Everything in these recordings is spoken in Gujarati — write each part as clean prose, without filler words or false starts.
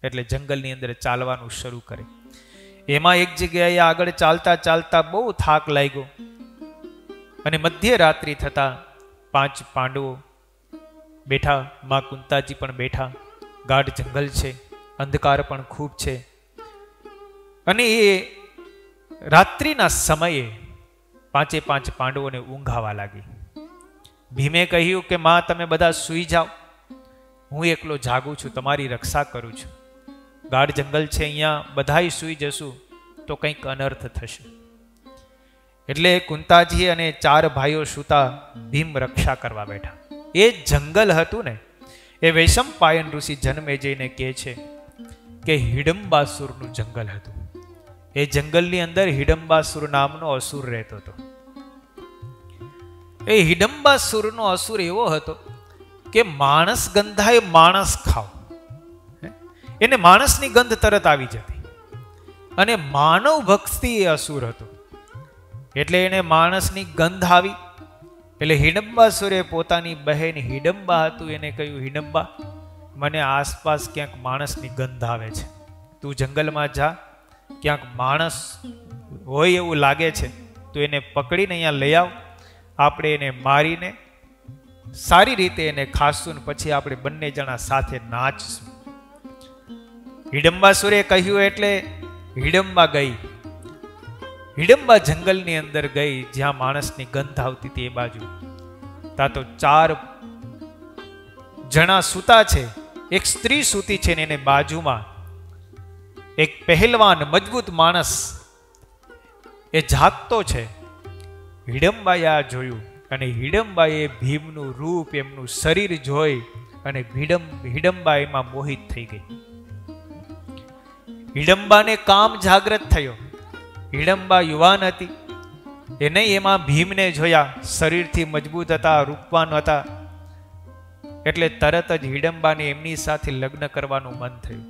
એટલે જંગલની અંદર ચાલવાનું શરૂ કરે. એમાં એક જગ્યાએ આગળ ચાલતા ચાલતા બહુ થાક લાગ્યો અને મધ્યરાત્રિ થતા 5 પાંડવો બેઠા, માં કુંતાજી પણ બેઠા. ગાઢ જંગલ છે, અંધકાર પણ ખૂબ છે અને એ રાત્રિના સમયે 5 પાંડવોને ઊંઘ આવવા લાગી. ભીમે કહ્યું કે માં તમે બધા સૂઈ જાઓ, હું એકલો જાગું છું, તમારી રક્ષા કરું છું. ગાઢ જંગલ છે, અહીંયા બધાય સૂઈ જશું તો કંઈક અનર્થ થશે. એટલે કુંતાજી અને 4 ભાઈઓ સૂતા, ભીમ રક્ષા કરવા બેઠા. એ જંગલ હતું ને, એ વૈશંપાયન ઋષિ જન્મે જઈને કહે છે કે હિડમ્બાસુરનું જંગલ હતું. એ જંગલની અંદર હિડમ્બાસુર નામનો અસુર રહેતો હતો. એ હિડમ્બાસુરનો અસુર એવો હતો કે માણસ ગંધાય માણસ ખાવ, એને માણસની ગંધ તરત આવી જતી. અને માનવ ભક્તિ એ અસુર હતો, એટલે એને માણસની ગંધ આવી. એટલે હિડમ્બાસુરે પોતાની બહેન હિડમ્બા હતું એને કહ્યું, હિડમ્બા મને આસપાસ ક્યાંક માણસની ગંધ આવે છે, તું જંગલમાં જા, ક્યાંક માણસ હોય એવું લાગે છે, તું એને પકડીને અહીંયા લઈ આવ, આપણે એને મારીને સારી રીતે એને ખાશું ને પછી આપણે બંને જણા સાથે નાચશું. હિડમ્બાસુરે કહ્યું એટલે હિડમ્બા ગઈ. હિડમ્બા જંગલની અંદર ગઈ જ્યાં માણસની ગંધ આવતી હતી એ બાજુ. ત્યાં તો 4 જણા સૂતા છે, એક સ્ત્રી સૂતી છે ને એને બાજુમાં એક પહેલવાન મજબૂત માણસ એ જાગતો છે. હિડમ્બાએ આ જોયું અને હિડમ્બાએ ભીમનું રૂપ, એમનું શરીર જોઈ અને હિડમ્બા એમાં મોહિત થઈ ગઈ. હિડમ્બાને કામ જાગ્રત થયો. હિડમ્બા યુવાન હતી, એને એમાં ભીમને જોયા, શરીરથી મજબૂત હતા, રૂપવાન હતા, એટલે તરત જ હિડમ્બાને એમની સાથે લગ્ન કરવાનું મન થયું.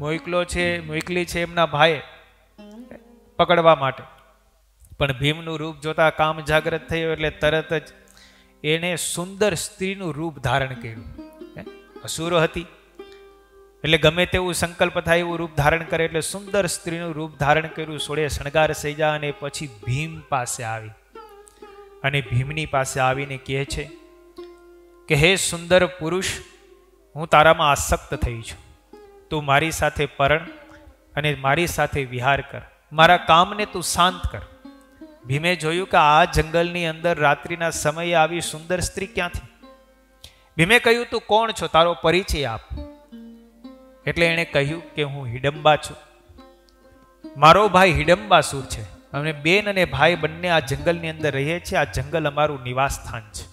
મોકલી છે એમના ભાઈએ પકડવા માટે, પણ ભીમનું રૂપ જોતા કામ જાગ્રત થયો એટલે તરત જ એને સુંદર સ્ત્રીનું રૂપ ધારણ કર્યું. અસુરો હતી એટલે ગમે તેવું સંકલ્પ થાય એવું રૂપ ધારણ કરે, એટલે સુંદર સ્ત્રીનું રૂપ ધારણ કર્યું, સોળે શણગાર સજ્યા અને પછી ભીમ પાસે આવી અને ભીમની પાસે આવીને કહે છે કે હે સુંદર પુરુષ, હું તારામાં આસક્ત થઈ છું, તું મારી સાથે પરણ અને મારી સાથે વિહાર કર, મારા કામને તું શાંત કર. ભીમે જોયું કે આ જંગલની અંદર રાત્રિના સમયે આવી સુંદર સ્ત્રી ક્યાંથી? ભીમે કહ્યું તું કોણ છો, તારો પરિચય આપ. એટલે એણે કહ્યું કે હું હિડમ્બા છું, મારો ભાઈ હિડમ્બાસુર છે, અમે બેન અને ભાઈ બંને આ જંગલની અંદર રહીએ છીએ, આ જંગલ અમારું નિવાસ સ્થાન છે,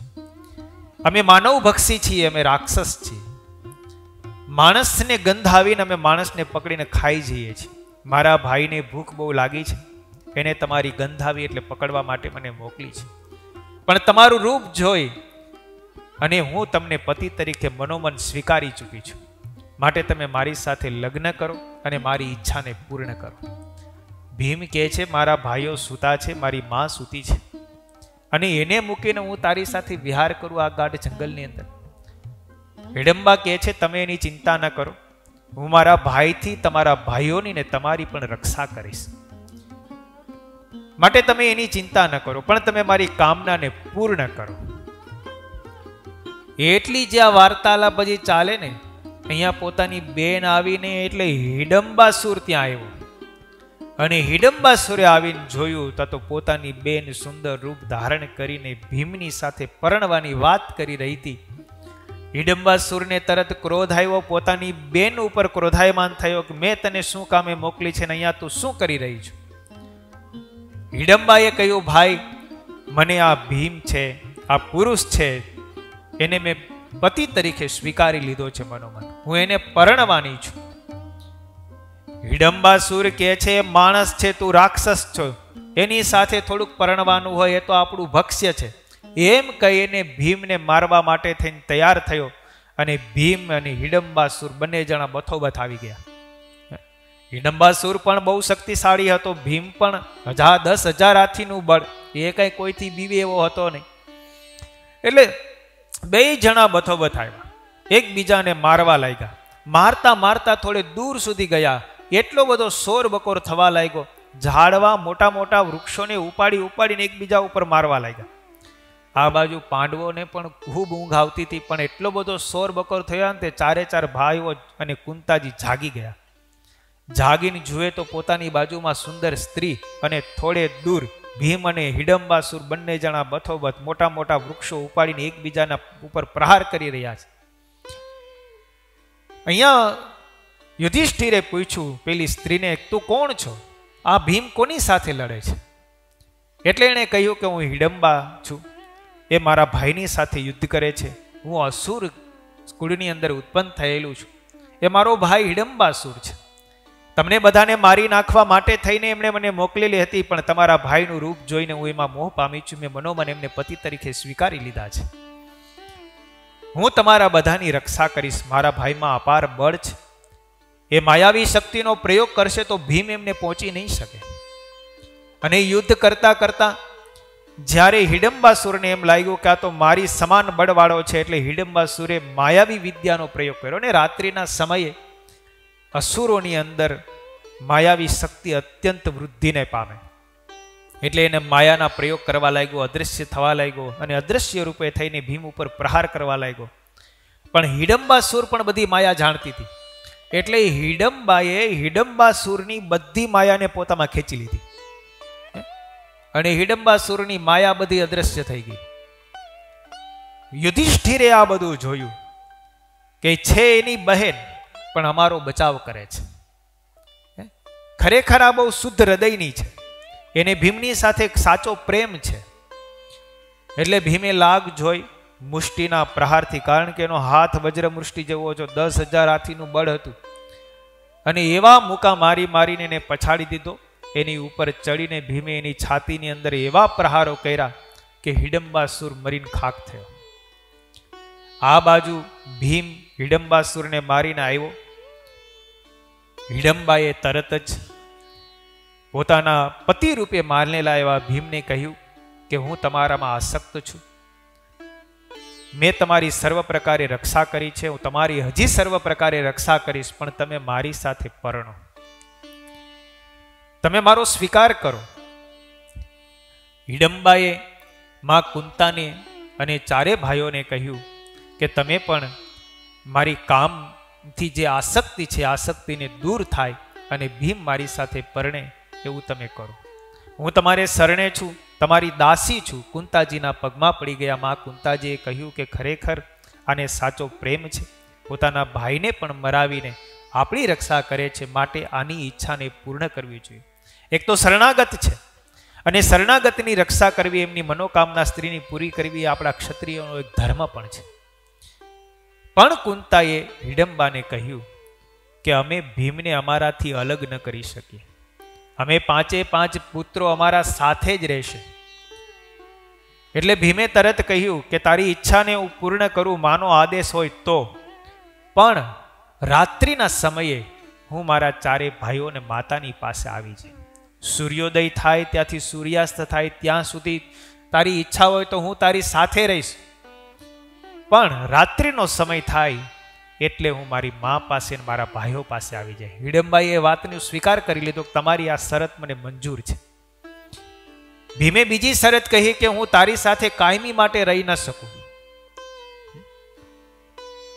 અમે માનવ ભક્ષી છીએ, અમે રાક્ષસ છીએ, માણસને ગંધ આવીને અમે માણસને પકડીને ખાઈ જઈએ છીએ. મારા ભાઈને ભૂખ બહુ લાગી છે, એને તમારી ગંધ આવી એટલે પકડવા માટે મને મોકલી છે, પણ તમારું રૂપ જોઈ અને હું તમને પતિ તરીકે મનોમન સ્વીકારી ચૂકી છું, માટે તમે મારી સાથે લગ્ન કરો અને મારી ઈચ્છાને પૂર્ણ કરો. ભીમ કહે છે મારા ભાઈઓ સૂતા છે, મારી માં સૂતી છે અને એને મૂકીને હું તારી સાથે વિહાર કરું આ ગાઢ જંગલની અંદર. હિડમ્બા કહે છે તમે એની ચિંતા ન કરો, હું મારા ભાઈથી તમારા ભાઈઓની ને તમારી પણ રક્ષા કરીશ, માટે તમે એની ચિંતા ન કરો, પણ તમે મારી કામનાને પૂર્ણ કરો. એટલી જે આ વાર્તાલાપ બધી ચાલે ને, અહીંયા પોતાની બેન આવીને એટલે હિડમ્બાસુર ત્યાં આવ્યો અને હિડમ્બાસુરે આવીને જોયું તો પોતાની બેન સુંદર રૂપ ધારણ કરીને ભીમની સાથે પરણવાની વાત કરી રહી હતી. હિડમ્બાસુરને તરત ક્રોધ આવ્યો, પોતાની બેન ઉપર ક્રોધાયમાન થયો કે મેં તને શું કામે મોકલી છે ને અહીંયા તું શું કરી રહી છું? હિડમ્બાએ કહ્યું ભાઈ, મને આ ભીમ છે, આ પુરુષ છે, એને મેં પતિ તરીકે સ્વીકારી લીધો છે મનોમન, હું એને પરણવાની છું. હિડમ્બાસુર કહે છે માણસ છે, તું રાક્ષસ છો, એની સાથે થોડુંક પરણવાનું હોય એ તો આપણું ભક્ષ્ય છે. એમ કહીને ભીમને મારવા માટે થઈને તૈયાર થયો અને ભીમ અને હિડમ્બાસુર બંને જણા બથોબથ આવી ગયા. હિડમ્બાસુર પણ બહુ શક્તિશાળી હતો, ભીમ પણ 10,000 હાથીનું બળ, એ કઈ કોઈથી બીવે એવો હતો નહીં. એટલે બે જણા બથોબથ આવ્યા, એકબીજાને મારવા લાગ્યા. મારતા મારતા થોડે દૂર સુધી ગયા. એટલો બધો શોર બકોર થવા લાગ્યો. ઝાડવા મોટા મોટા વૃક્ષોને ઉપાડી ઉપાડીને એકબીજા ઉપર મારવા લાગ્યા. આ બાજુ પાંડવોને પણ ખૂબ ઊંઘ આવતી હતી, પણ એટલો બધો શોર બકોર થયો ને તે ચારે ચાર ભાઈઓ અને કુંતાજી જાગી ગયા. જાગીને જુએ તો પોતાની બાજુમાં સુંદર સ્ત્રી અને થોડે દૂર ભીમ અને હિડમ્બાસુર બંને જણા બથોબથ મોટા મોટા વૃક્ષો ઉપાડીને એકબીજાના ઉપર પ્રહાર કરી રહ્યા છે. અહીંયા યુધિષ્ઠિરે પૂછ્યું પેલી સ્ત્રીને, તું કોણ છો? આ ભીમ કોની સાથે લડે છે? એટલે એણે કહ્યું કે હું હિડમ્બા છું, એ મારા ભાઈની સાથે યુદ્ધ કરે છે. હું અસુર કુળની અંદર ઉત્પન્ન થયેલું છું, એ મારો ભાઈ હિડમ્બાસુર છે. તમને બધાને મારી નાખવા માટે થઈને એમણે મને મોકલેલી હતી, પણ તમારા ભાઈનું રૂપ જોઈને હું એમાં મોહ પામી છું. મેં મનોમન એમને પતિ તરીકે સ્વીકારી લીધા છે. હું તમારા બધાની રક્ષા કરીશ. મારા ભાઈમાં અપાર બળ છે. એ માયાવી શક્તિનો પ્રયોગ કરશે તો ભીમ એમને પહોંચી નહીં શકે. અને યુદ્ધ કરતા કરતા જ્યારે હિડમ્બાસુરને એમ લાગ્યું કે આ તો મારી સમાન બળવાળો છે, એટલે હિડમ્બાસુરે માયાવી વિદ્યાનો પ્રયોગ કર્યો. અને રાત્રિના સમયે અસુરોની અંદર માયાવી શક્તિ અત્યંત વૃદ્ધિને પામે, એટલે એને માયાના પ્રયોગ કરવા લાગ્યો, અદૃશ્ય થવા લાગ્યો અને અદૃશ્ય રૂપે થઈને ભીમ ઉપર પ્રહાર કરવા લાગ્યો. પણ હિડમ્બાસુર પણ બધી માયા જાણતી હતી, એટલે હિડમ્બાએ હિડમ્બાસુરની બધી માયાને પોતામાં ખેંચી લીધી અને હિડમ્બાસુરની માયા બધી અદૃશ્ય થઈ ગઈ. યુધિષ્ઠિરે આ બધું જોયું કે છે એની બહેન, પણ અમારો બચાવ કરે છે. ખરેખર આ બહુ શુદ્ધ હૃદયની છે, એને ભીમની સાથે એક સાચો પ્રેમ છે. એટલે ભીમે લાગ જોઈ મુષ્ટિના પ્રહારથી, કારણ કે એનો હાથ વજ્ર મુષ્ટિ જેવો હતો, 10,000 હાથીનું બળ હતું, અને એવા મુકા મારી મારીને એને પછાડી દીધો. એની ઉપર ચડીને ભીમે એની છાતીની અંદર એવા પ્રહારો કર્યા કે હિડમ્બાસુર મરીને ખાક થયો. આ બાજુ ભીમ હિડમ્બાસુરને મારીને આવ્યો. હિડમ્બાએ તરત જ પોતાના પતિ રૂપે મારનેલા એવા ભીમને કહ્યું કે હું તમારામાં આસક્ત છું. મેં તમારી સર્વ પ્રકારે રક્ષા કરી છે, હું તમારી હજી સર્વ પ્રકારે રક્ષા કરીશ, પણ તમે મારી સાથે પરણો, તમે મારો સ્વીકાર કરો. હિડમ્બાએ માં કુંતાને અને ચારે ભાઈઓને કહ્યું કે તમે પણ મારી કામથી જે આસક્તિ છે, આસક્તિને દૂર થાય અને ભીમ મારી સાથે પરણે એવું તમે કરો. હું તમારે શરણે છું, તમારી દાસી છું. કુંતાજીના પગમાં પડી ગયા. માં કુંતાજીએ કહ્યું કે ખરેખર આને સાચો પ્રેમ છે, પોતાના ભાઈને પણ મરાવીને આપણી રક્ષા કરે છે, માટે આની ઈચ્છાને પૂર્ણ કરવી જોઈએ. એક તો શરણાગત છે, અને શરણાગતની રક્ષા કરવી, એમની મનોકામના સ્ત્રીની પૂરી કરવી આપણા ક્ષત્રિયોનો એક ધર્મ પણ છે. પણ કુંતાએ હિડમ્બાને કહ્યું કે અમે ભીમને અમારાથી અલગ ન કરી શકીએ, અમે 5 પુત્રો અમારા સાથે જ રહેશે. એટલે ભીમે તરત કહ્યું કે તારી ઈચ્છાને હું પૂર્ણ કરું, માનો આદેશ હોય તો, પણ રાત્રિના સમયે હું મારા ચારે ભાઈઓને માતાની પાસે આવી જાય. સૂર્યોદય થાય ત્યાંથી સૂર્યાસ્ત થાય ત્યાં સુધી તારી ઈચ્છા હોય તો હું તારી સાથે રહીશ, પણ રાત્રિનો સમય થાય એટલે હું મારી મા પાસે અને મારા ભાઈઓ પાસે આવી જાય. હિડમ્બાએ એ વાતનો સ્વીકાર કરી લીધો કે તમારી આ શરત મને મંજૂર છે. ભીમે બીજી શરત કહી કે હું તારી સાથે કાયમી માટે રહી ન શકું,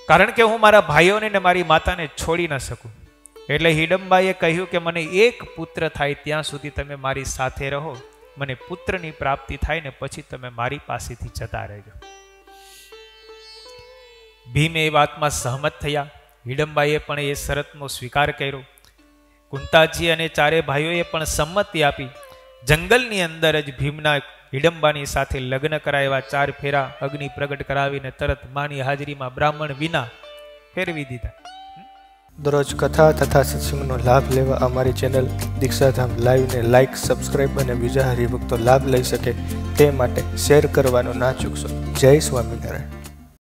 કારણ કે હું મારા ભાઈઓને ને મારી માતાને છોડી ન શકું. એટલે હિડમ્બાએ કહ્યું કે મને એક પુત્ર થાય ત્યાં સુધી તમે મારી સાથે રહો, મને પુત્રની પ્રાપ્તિ થાય ને પછી તમે મારી પાસેથી જતા રહેજો. ભીમ એ વાતમાં સહમત થયા. હિડમ્બાએ પણ એ શરતનો સ્વીકાર કર્યો. કુંતાજી અને ચારે ભાઈઓએ પણ સંમતિ આપી. જંગલની અંદર જ ભીમના હિડમ્બાની સાથે લગ્ન કરાવ્યા. 4 ફેરા અગ્નિ પ્રગટ કરાવીને તરત માની હાજરીમાં બ્રાહ્મણ વિના ફેરવી દીધા. દરરોજ કથા તથા સત્સંગનો લાભ લેવા અમારી ચેનલ દીક્ષાધામ લાઈવને લાઈક, સબસ્ક્રાઈબ અને બીજા હરિભક્તો લાભ લઈ શકે તે માટે શેર કરવાનું ના ચૂકશો. જય સ્વામિનારાયણ.